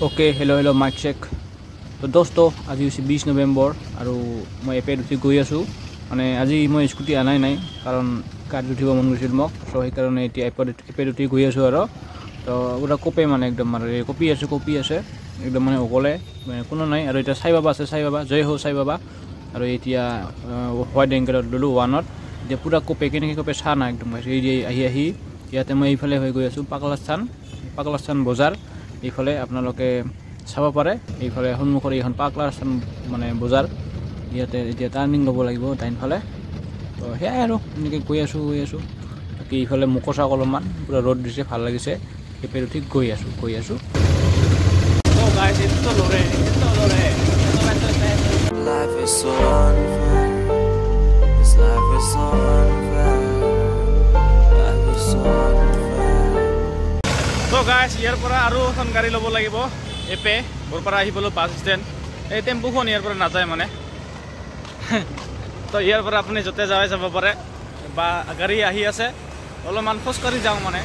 Okay hello mic check तो दोस्तों आज 20 नवेम्बर और मैं एपेड उठी गई आसो माने आज मैं स्कूटी आनाई ना कारण गाड़ी उठिब मन गई मक सो সেইকাৰণে এতিয়া एपेड उठी गई आसो और तो पूरा कपे माने एकदम मारे कपी आसे एकदम माने अकले कोनो নাই और এটা साई बाबा আছে साई बाबा जय हो साई बाबा और এতিয়া হোৱাইট এংগেলত ললো ওৱানত যে पूरा कपे केनेके कपे सा ना एकदम আহি ইয়াতে মই এইফালে হৈ গৈ আছো পাগলাস্থান বজাৰ এইফালে আপোনালোকে চাব পাৰে এইফালে সন্মুখৰ এইখন পাগলাস্থান মানে বজাৰ ইয়াতে এতিয়া টাৰ্নিং ল'ব লাগিব টাইনফালে তো হেয়াই আৰু এনেকৈ গৈ আছো বাকী এইফালে মুকচা অলপমান পুৰা ৰ'দ দিছে ভাল লাগিছে এপেৰ ঠিক গৈ আছো তো গাইস এটো লৰে Life is so unfair. This life is so unfair. Life is so unfair. तो गाइस यार पर आरो এখন গাড়ী ল'ব লাগিব এপে বৰপাৰা আহিবলো বাস ষ্টেণ্ড এই টেম্পুখন ইয়াৰ পৰা নাযায় মানে তো ইয়াৰ পৰা আপুনি যতে যাওয়াই যাব পাৰে বা গাড়ী আহি আছে অলপমান খোজকাঢ়ি যাওঁ মানে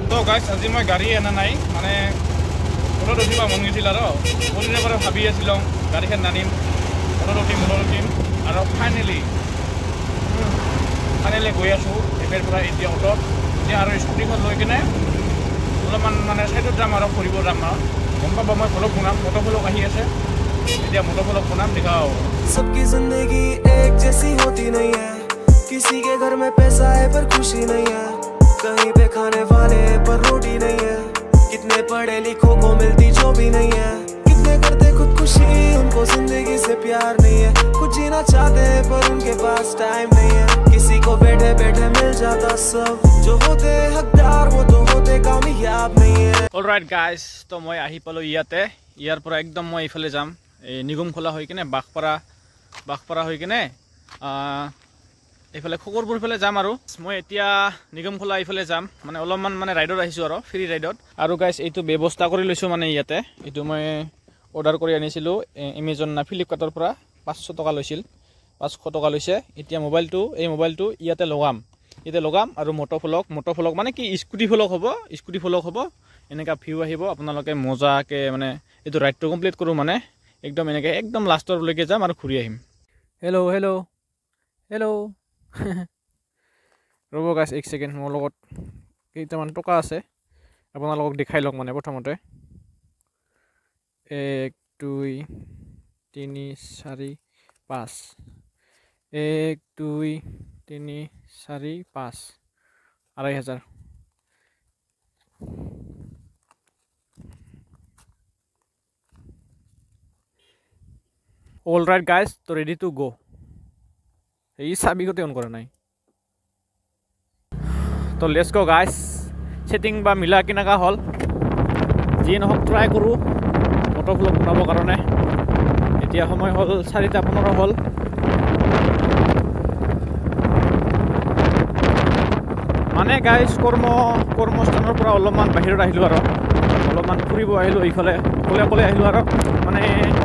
তো গাইস আজি মই গাড়ী আনা নাই মানে ওপৰত উঠিবা মন গৈছিল আৰু মনিৰে পৰা ভাবি আছিলং গাড়ীখন নানিম ওপৰত উঠিম আৰু ফাইনেলি গৈ আছো এপেৰ পৰা এতিয়া অটোত এতিয়া আৰু স্কুটিখন লৈ কিনে অলপমান মানে সাইডত যাম আৰু ফুৰিব যাম আৰু গম পাব মই ফলক বনাম মটৰফলক আহি আছে এতিয়া মটৰফলক বনাম দেখাও सबकी जिंदगी एक जैसी होती नहीं है किसी के घर में पैसा है पर खुशी नहीं है कहीं पे खाने वाले पर रोटी नहीं है कितने पढ़े लिखों को मिलती जो भी नहीं है कितने करते खुदकुशी उनको जिंदगी से प्यार नहीं है कुछ जीना चाहते हैं पर उनके पास टाइम नहीं है किसी को बैठे बैठे मिल जाता सब जो होते हकदार वो तो होते कामयाब नहीं है অলৰাইট গাইস তো মই আহি পালো ইয়াৰ পৰা একদম মই ইফালে যাম এই নিগম খোলা হৈ কিনে বাখপাৰা হৈ কিনে এইফালে খগৰপুৰ ফালে যাম আৰু মই এতিয়া নিগম খোলা ইফালে যাম মানে অলপমান মানে ৰাইডত আহিছো আৰু ফ্ৰী ৰাইডত আৰু গাইস এইটো ব্যৱস্থা কৰি লৈছো মানে ইয়াতে এইটো মই অৰ্ডাৰ কৰি আনিছিলো এমাজন না ফ্লিপকাৰ্টৰ পৰা 500 টকা লৈছিল 500 টকা লৈছে এতিয়া মোবাইলটো ইয়াতে লগাম আৰু মটৰফলক মানে কি স্কুটি ফলক হ'ব এনেকা ভিউ আহিব আপোনালোকে মজাকে মানে এইটো ৰাইডটো কমপ্লিট কৰো মানে একদম লাষ্টৰ লৈকে যাম আৰু ঘূৰি আহিম হেল্ল ৰ'ব গাইস এক সেকেন্ড মোৰ লগত কেইটামান টকা আছে আপোনালোকক দেখাই লওক মানে প্ৰথমতে 1 2 3 4 5 1 2 3 4 5 2,500 অলৰাইট গাইস তো ৰেডি টু গো এই চাবিগতে অন কৰা নাই তো লেটস গো গাইস সেটিং বা মিলা কিনাকা হল যি নহক ট্রাই কৰো মটৰফলক বনাবৰ কাৰণে এতিয়া সময় হল 4:15 হল মানে গাইস কৰ্মস্থানৰ পৰা অলপমান বাহিৰত আহিলো আৰু অলপমান ফুৰিব আহিলো এইফালে কলে আহিলো আৰু মানে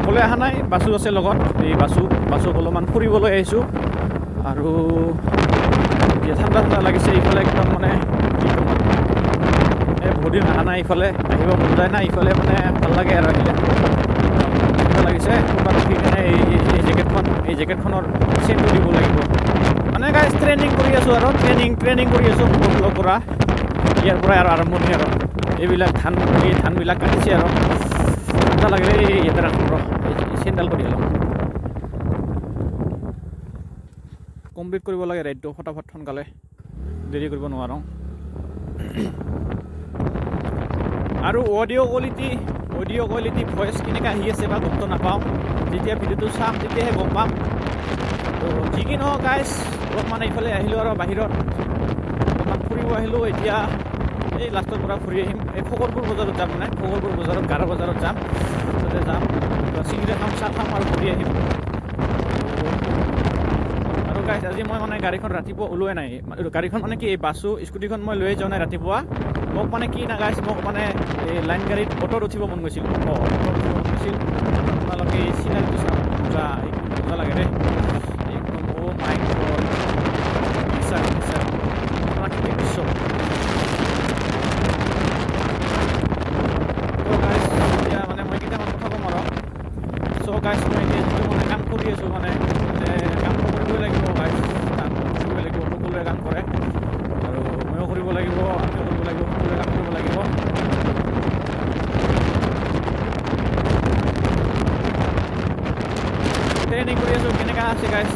কলে আহা নাই বাসু আছে লগত এই বাসু অলপমান ফুৰিবলৈ আহিছো আৰু এতিয়া ঠাণ্ডা লাগিছে এইফালে একদম মানে বহুত দিন আহা নাই এইফালে আহিব মন যায় না এইফালে মানে ভাল লাগে আৰু আহিলে ঠাণ্ডা লাগিছে তোমাৰ উঠি কিনে এই জেকেটখনৰ চেইনটো দিব লাগিব মানে গাইস ট্ৰেইনিং কৰি আছো আৰু ট্ৰেইনিং কৰি আছো মটৰফলক পৰা ইয়াৰ পৰা আৰু আৰম্ভণি আৰু এইবিলাক ধানবিলাক কাটিছে আৰু ঠাণ্ডা লাগিলে ইয়াতে ৰাখোঁ চেণ্ডাল কৰি লওঁ কমপ্লিট কৰিব লাগে ৰাইডটো ফটাফট সোনকালে দেৰি কৰিব নোৱাৰোঁ আৰু অডিঅ' কোৱালিটি ভইচ কেনেকৈ আহি আছে বা গমটো নাপাওঁ যেতিয়া ভিডিঅ'টো চাম তেতিয়াহে গম পাম তো যি কি নহওক গাইছ অলপমান এইফালে আহিলোঁ আৰু বাহিৰত অলপমান ফুৰিব আহিলোঁ এতিয়া এই লাষ্টৰ পৰা ফুৰি আহিম এই খগৰপুৰ বজাৰত যাম মানে খগৰপুৰ বজাৰত গাৰা বজাৰত যাম তাতে যাম চিঙিৰা খাম চাহ খাম আৰু ঘূৰি আহিম আৰু গাইছ আজি মই মানে গাড়ীখন ৰাতিপুৱা ওলোৱাই নাই গাড়ীখন মানে কি এই বাছু স্কুটিখন মই লৈ যোৱা নাই ৰাতিপুৱা মোক মানে কি না গাইছ মোক মানে এই লাইন গাড়ীত অটোত উঠিব মন গৈছিল আপোনালোকে এই চিনাৰীটো চাম মজা লাগে দেই একদম অ' মাই গড প্ৰাকৃতিক দৃশ্য গাইছ মই এতিয়া যিটো মানে কাম কৰি আছোঁ মানে কাম কৰিবই লাগিব গাইছ কাম কৰিবই লাগিব সকলোৱে কাম কৰে আৰু ময়ো কৰিব লাগিব আমিও কৰিব লাগিব সকলোৱে কাম কৰিব লাগিব ট্ৰেইনিং কৰি আছোঁ কেনেকুৱা আছে গাইছ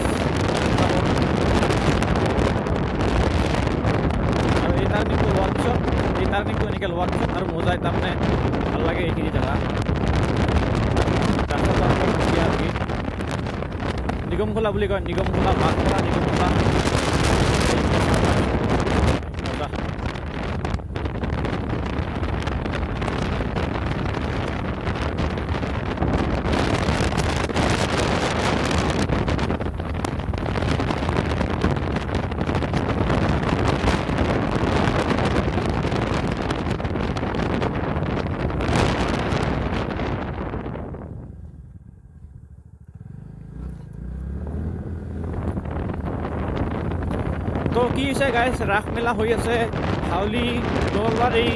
আৰু এই টাৰ্ণিংটো লোৱাৰ পিছত এই টাৰ্ণিংটো এনেকৈ লোৱাৰ পিছত আৰু মজাই তাৰমানে ভাল লাগে এইখিনি জেগা নিগম খোলা বুলি কয় নিগম খোলা মাছ খোলা নিগম খোলা তো কি হৈছে গাইছ ৰাস মেলা হৈ আছে হাউলি দলবাৰী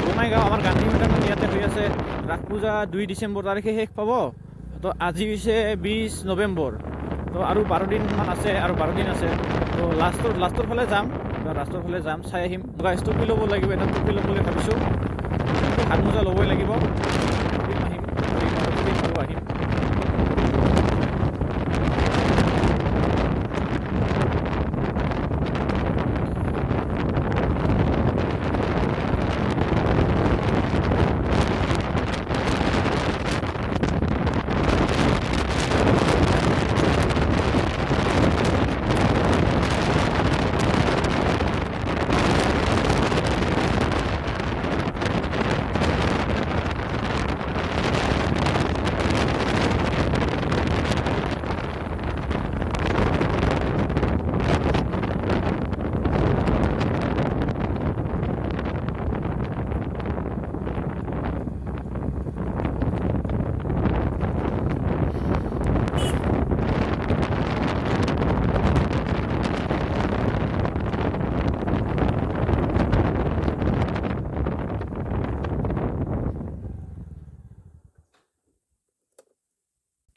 বঙাইগাঁও আমাৰ গান্ধী মৈদামত ইয়াতে হৈ আছে ৰাস পূজা 2 ডিচেম্বৰ তাৰিখে শেষ পাব তো আজি হৈছে 20 নৱেম্বৰ তো আৰু 12 দিনমান আছে আৰু 12 দিন আছে তো লাষ্টৰ ফালে যাম চাই আহিম গাইছ টুপি ল'ব লাগিব এটা টুপি ল'ম বুলি ভাবিছোঁ হাত মোজা ল'বই লাগিব আহিম আহিম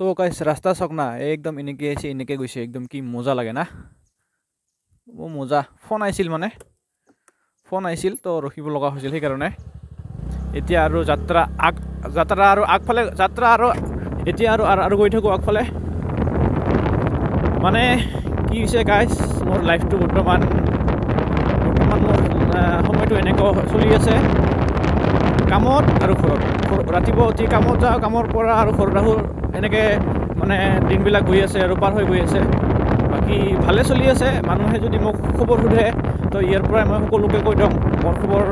তো গাইছ ৰাস্তা চাওক না একদম এনেকৈ আহিছে এনেকৈ গৈছে একদম কি মজা লাগে না মজা ফোন আহিছিল তো ৰখিব লগা হৈছিল সেইকাৰণে এতিয়া আৰু যাত্ৰা আৰু আগফালে যাত্ৰা আৰু এতিয়া আৰু গৈ থাকোঁ আগফালে মানে কি হৈছে গাইছ মোৰ লাইফটো বৰ্তমান মোৰ সময়টো এনেকৈ চলি আছে কামত আৰু ঘৰত ৰাতিপুৱা উঠি কামত যাওঁ কামৰ পৰা আৰু ঘৰত আহোঁ এনেকৈ মানে দিনবিলাক গৈ আছে আৰু পাৰ হৈ গৈ আছে বাকী ভালে চলি আছে মানুহে যদি মোক খবৰ সোধে তো ইয়াৰ পৰাই মই সকলোকে কৈ দিওঁ মোৰ খবৰ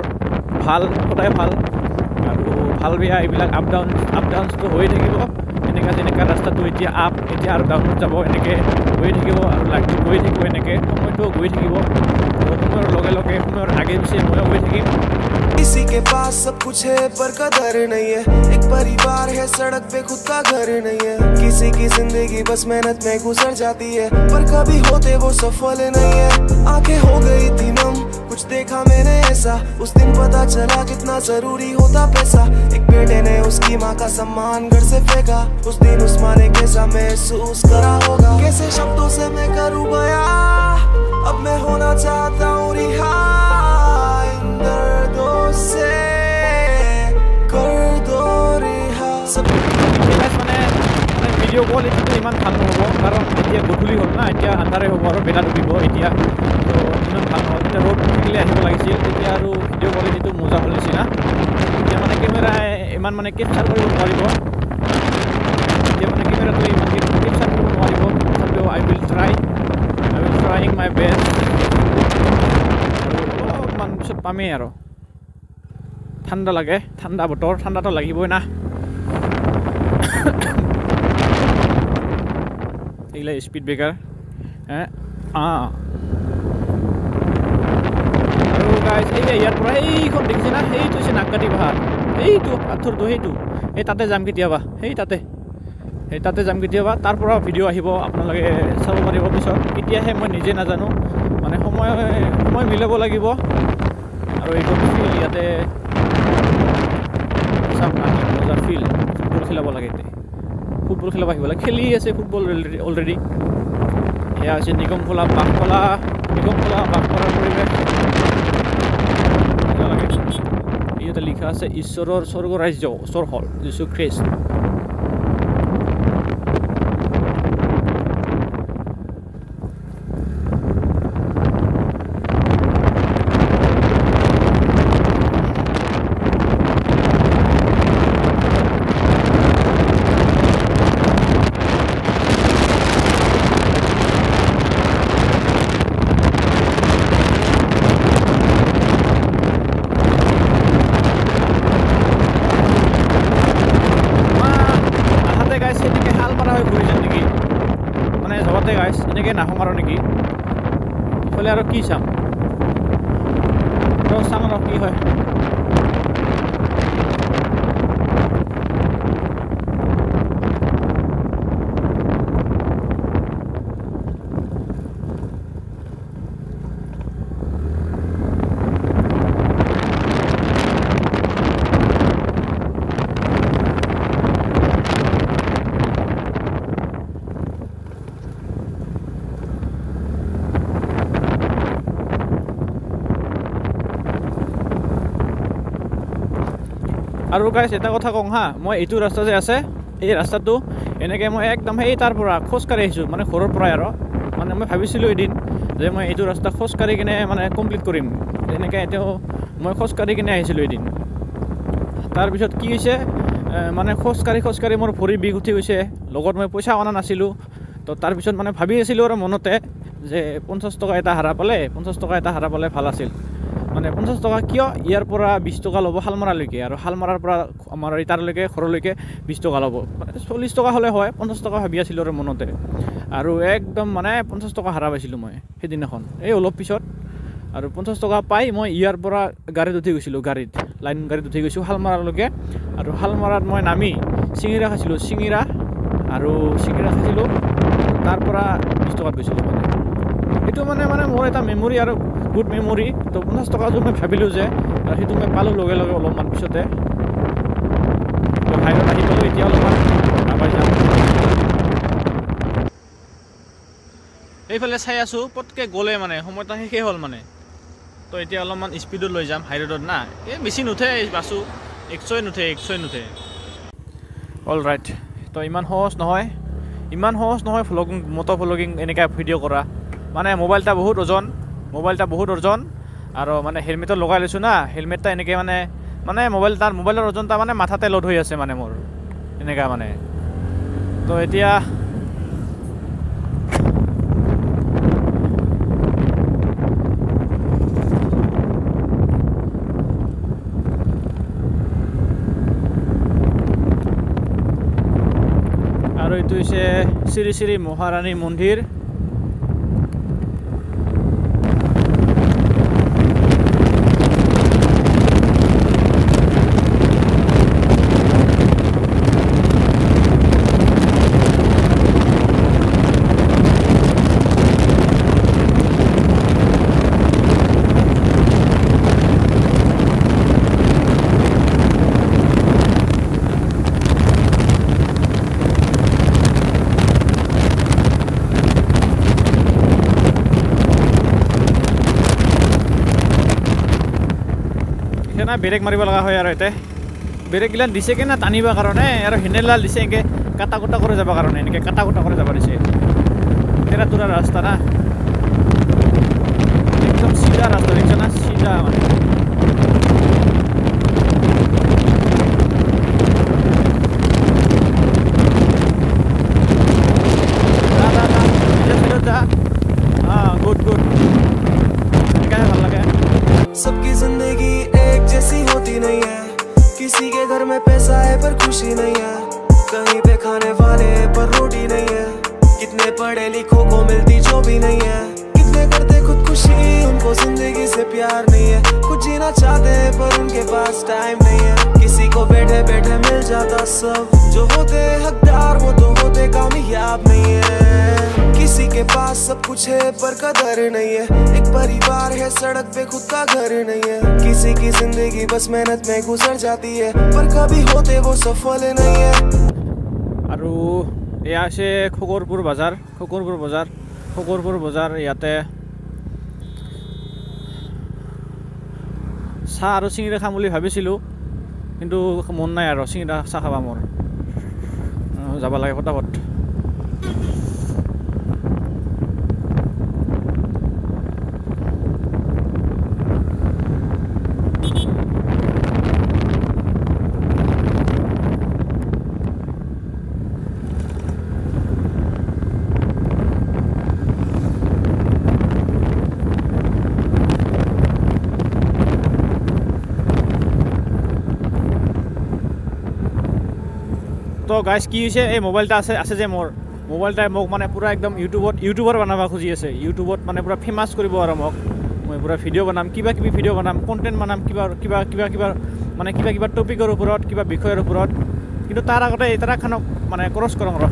ভাল সদায় ভাল আৰু ভাল বেয়া এইবিলাক আপ ডাউনছটো হৈয়ে থাকিব যেনেকুৱা ৰাস্তাটো এতিয়া এতিয়া আৰু ডাউনত যাব এনেকৈ গৈ থাকিব আৰু লাইফটো গৈ থাকিব এনেকৈ সময়টো গৈ থাকিব সময়ৰ লগে লগে সময়ৰ আগে পিছে ময়ো গৈ থাকিম किसी के पास सब कुछ है पर कदर नहीं है एक परिवार है सड़क पे खुद का घर नहीं है किसी की जिंदगी बस मेहनत में गुजर जाती है पर कभी होते वो सफल नहीं है आंखें हो गई थी नम कुछ देखा मैंने ऐसा उस दिन पता चला कितना जरूरी होता पैसा एक बेटे ने उसकी माँ का सम्मान घर से फेंका उस दिन उस माँ ने कैसा महसूस करा होगा कैसे शब्दों से मैं करूँ बया अब मैं होना चाहता हूँ रिहा से कर दो रिहा মানে ভিডিঅ' কোৱালিটিটো ইমান ভাল নহ'ব কাৰণ এতিয়া গধূলি হ'ল না এতিয়া আন্ধাৰে হ'ব আৰু বেলা ডুবিব এতিয়া তো ইমান ভাল নহ'ল এতিয়া ৰ'দ থাকিলে আহিব লাগিছিল তেতিয়া আৰু ভিডিঅ' কোৱালিটিটো মজা হ'ল নিচিনা এতিয়া মানে কেমেৰাই ইমান মানে কেপচাৰ কৰিব নোৱাৰিব এতিয়া মানে কেমেৰাটো ইমান কেপচাৰ কৰিব নোৱাৰিব তথাপিও আই উইল ট্ৰাইং মাই বেষ্ট অলপমান পিছত পামেই আৰু ঠাণ্ডা লাগে ঠাণ্ডা বতৰ ঠাণ্ডাটো লাগিবই না এইগিলা স্পীড ব্ৰেকাৰ আৰু গাইছ ইয়াৰ পৰা সেইখন দেখিছে না সেইটো হৈছে নাগকাটি পাহাৰ সেইটো পাথৰটো সেইটো সেই তাতে যাম কেতিয়াবা সেই তাতে যাম কেতিয়াবা তাৰ পৰা ভিডিঅ' আহিব আপোনালোকে চাব পাৰিব পিছত এতিয়াহে মই নিজে নাজানো মানে সময় মিলাব লাগিব আৰু এইটো ফিল ইয়াতে চাওক না মজা ফিল ফুটবল খেলাব লাগে ফুটবল খেলিব আহিব লাগে খেলি আছে ফুটবল অলৰেডি এয়া হৈছে নিগমখোলা বাঘখোলা বাঘখোলাৰ পৰিৱেশ ইয়াতে লিখা আছে ঈশ্বৰৰ স্বৰ্গ ৰাজ্য ওচৰ হ'ল যীশু খ্ৰীষ্ট এনেকৈ নাহোঁ আৰু নেকি ইফালে আৰু কি চাম চাম আৰু কি হয় আৰু গাইছ এটা কথা কওঁ হা মই এইটো ৰাস্তা যে আছে এই ৰাস্তাটো এনেকৈ মই একদম সেই তাৰ পৰা খোজকাঢ়ি আহিছোঁ মানে ঘৰৰ পৰাই আৰু মানে মই ভাবিছিলোঁ এদিন যে মই এইটো ৰাস্তা খোজকাঢ়ি কিনে মানে কমপ্লিট কৰিম এনেকৈ এতিয়াও মই খোজকাঢ়ি কিনে আহিছিলোঁ এদিন তাৰপিছত কি হৈছে মানে খোজকাঢ়ি মোৰ ভৰি বিষ উঠি গৈছে লগত মই পইচা অনা নাছিলোঁ তো তাৰপিছত মানে ভাবি আছিলোঁ আৰু মনতে যে 50 টকা এটা হাৰা পালে ভাল আছিল মানে 50 টকা কিয় ইয়াৰ পৰা 20 টকা ল'ব শালমৰালৈকে আৰু শালমৰাৰ পৰা আমাৰ ইটাৰলৈকে ঘৰলৈকে 20 টকা ল'ব 40 টকা হ'লে হয় 50 টকা ভাবি আছিলোঁ আৰু মনতে আৰু একদম মানে 50 টকা হাৰা পাইছিলোঁ মই সেইদিনাখন এই অলপ পিছত আৰু 50 টকা পাই মই ইয়াৰ পৰা গাড়ীত উঠি গৈছিলোঁ লাইন গাড়ীত উঠি গৈছোঁ শালমৰালৈকে আৰু শালমৰাত মই নামি চিঙিৰা খাইছিলোঁ তাৰ পৰা 20 টকাত গৈছিলোঁ মানে এইটো মানে মোৰ এটা মেমৰি আৰু গুড মেমৰি তো 50 টকাটো মই ভাবিলোঁ যে সেইটো মই পালোঁ লগে লগে অলপমান পিছতে হাইৰত আহি পালোঁ এতিয়া অলপমান নাপাই যাম এইফালে চাই আছোঁ পটকৈ গ'লে মানে সময়টা শেষেই হ'ল মানে তো এতিয়া অলপমান স্পীডত লৈ যাম হাইৰোডত না এই বেছি নুঠে বাছো 100 নুঠে অল ৰাইট তো ইমান সহজ নহয় মটৰ ভ্লগিং এনেকৈ ভিডিঅ' কৰা মানে মোবাইলটা বহুত ওজন আৰু মানে হেলমেটত লগাই লৈছোঁ না হেলমেটটা এনেকৈ মানে মোবাইলৰ ওজনটা মানে মাথাতে লোড হৈ আছে মানে মোৰ এনেকুৱা মানে তো এতিয়া আৰু এইটো হৈছে শ্ৰী শ্ৰী মহাৰাণী মন্দিৰ না ব্ৰেক মাৰিব লগা হয় আৰু এতে ব্ৰেকগিলান দিছে কি না টানিবৰ কাৰণে আৰু হেণ্ডেলডাল দিছে এনেকৈ কাটা কুটা কৰি যাবৰ কাৰণে এনেকৈ কাটা কুটা কৰি যাব দিছে তেৰা ৰাস্তা না একদম চিধা ৰাস্তা দেখিছে না চিধা মানে गुड ভাল লাগে सबकी जिंदगी एक जैसी होती नहीं है किसी के घर में पैसा है पर खुशी नहीं है कहीं पे खाने वाले पर रोटी नहीं है कितने पढ़े लिखों को मिलती जो भी नहीं है कितने करते खुदकुशी उनको जिंदगी से प्यार नहीं है कुछ जीना चाहते हैं पर उनके पास टाइम नहीं है किसी को बैठे बैठे मिल जाता सब जो होते हकदार वो तो होते कामयाब नहीं है किसी के पास सब कुछ है पर कदर नहीं है एक परिवार है सड़क पे खुद का घर नहीं है किसी की जिंदगी बस मेहनत में गुजर जाती है पर कभी होते वो सफल नहीं है আৰু এয়া আছে খগৰপুৰ বজাৰ ইয়াতে চাহ আৰু চিঙিৰা খাম বুলি ভাবিছিলোঁ কিন্তু মন নাই আৰু চিঙিৰা চাহ খাবা মোৰ যাব লাগে ফটাফট তো গাইজ কি হৈছে এই মোবাইলটা আছে যে মোৰ মোবাইলটাই মোক মানে পুৰা একদম ইউটিউবৰ বনাব খুজি আছে ইউটিউবত মানে পুৰা ফেমাছ কৰিব আৰু মোক মই পুৰা ভিডিঅ' বনাম কিবা কিবি ভিডিঅ' বনাম কণ্টেণ্ট বনাম কিবা মানে কিবা টপিকৰ ওপৰত কিবা বিষয়ৰ ওপৰত কিন্তু তাৰ আগতে এই ট্ৰাকখনক মানে ক্ৰছ কৰোঁ ৰ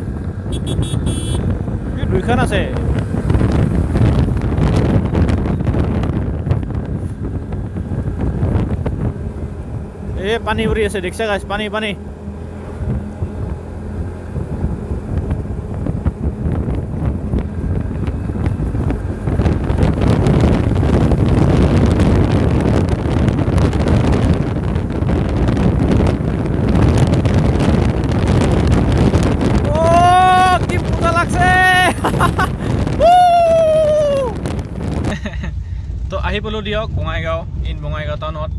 দুইখন আছে এই পানী পৰি আছে দেখিছা গাইজ পানী তো আহি পালোঁ দিয়ক বঙাইগাঁও বঙাইগাঁও টাউনত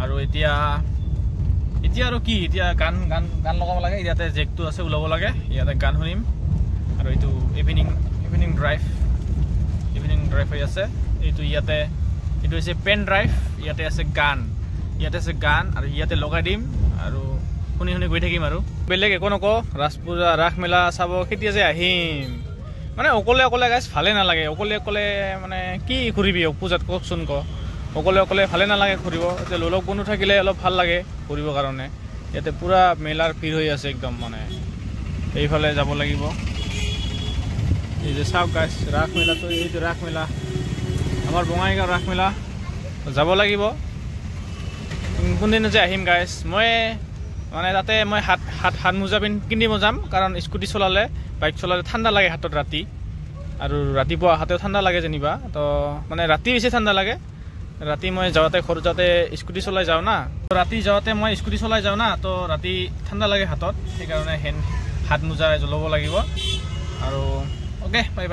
আৰু এতিয়া আৰু কি এতিয়া গান লগাব লাগে ইয়াতে জেকটো আছে ওলাব লাগে ইয়াতে গান শুনিম আৰু এইটো ইভিনিং ড্ৰাইভ হৈ আছে এইটো হৈছে পেন ড্ৰাইভ ইয়াতে আছে গান আৰু ইয়াতে লগাই দিম আৰু শুনি গৈ থাকিম আৰু বেলেগ একো নকওঁ ৰাস পূজা ৰাস মেলা চাব কেতিয়া যে আহিম মানে অকলে গাইজ ভালে নালাগে অকলে মানে কি ঘূৰিবি পূজাত কওকচোন অকলে ভালে নালাগে ঘূৰিব এতিয়া লগ বন্ধু থাকিলে অলপ ভাল লাগে ঘূৰিবৰ কাৰণে ইয়াতে পুৰা মেলাৰ ভিৰ হৈ আছে একদম মানে এইফালে যাব লাগিব এই যে চাওক গাইজ ৰাস মেলাটো এইটো ৰাস মেলা আমাৰ বঙাইগাঁও ৰাস মেলা যাব লাগিব কোনদিনা যে আহিম গাইজ মই মানে তাতে মই হাত মোজা কিনিব যাম কাৰণ স্কুটি চলালে বাইক চলালে ঠাণ্ডা লাগে হাতত ৰাতি আৰু ৰাতিপুৱা হাতেও ঠাণ্ডা লাগে যেনিবা তো মানে ৰাতি বেছি ঠাণ্ডা লাগে ৰাতি মই যাওঁতে ঘৰত যাওঁতে স্কুটি চলাই যাওঁ না ৰাতি যাওঁতে মই স্কুটি চলাই যাওঁ না তো ৰাতি ঠাণ্ডা লাগে হাতত সেইকাৰণে হাত মোজা জ্বলাব লাগিব আৰু অ'কে বাই